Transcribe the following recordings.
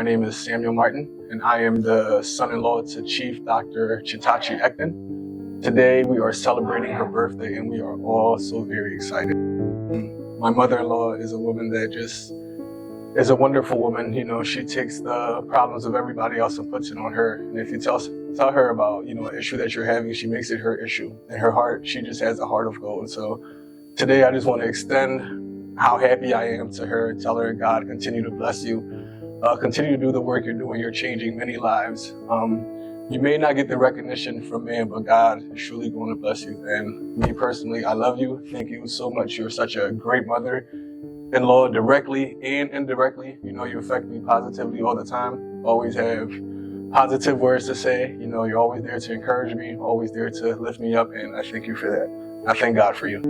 name is Samuel Martin, and I am the son-in-law to Chief Dr. Chetachi Ecton. Today, we are celebrating her birthday, and we are all so very excited. My mother-in-law is a woman that just is a wonderful woman. You know, she takes the problems of everybody else and puts it on her. And if you tell her about, an issue that you're having, she makes it her issue. In her heart, she just has a heart of gold. So today, I just want to extend how happy I am to her, tell her God continue to bless you, continue to do the work you're doing. You're changing many lives. You may not get the recognition from man, but God is surely going to bless you. And me personally, I love you. Thank you so much. You're such a great mother-in-law, directly and indirectly. You affect me positively all the time. Always have positive words to say. You're always there to encourage me, always there to lift me up, and I thank you for that. I thank God for you.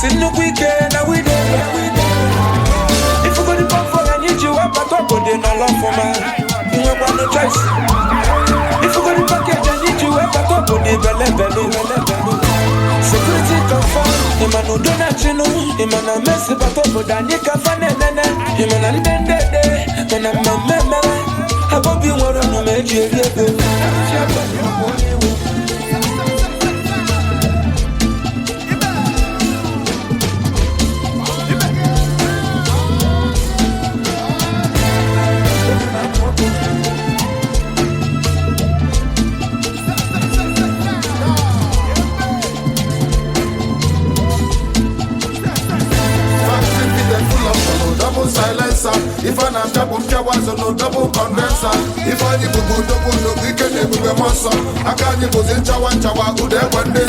In the weekend, now we there. If you go to pump for, I need you up at top, but then I love for man. You have no choice. If you go to package, I need you up at top, but they belly. Security confirm, the man who don't know, the man a mess about top, but I need a fan and the man a bend day, and I'm a member. I hope you want to make you silencer. If I am double showers or no double condenser. If I need to go double no weekend, it will be monster. I can't even say chawa who there one day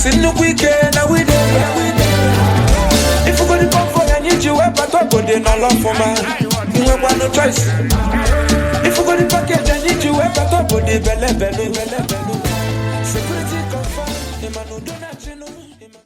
in the weekend, now we there. If you go to pump for, I need you up at top, but then I love for man. You have no choice. If you go to package, I need you up at top, but they belly. Security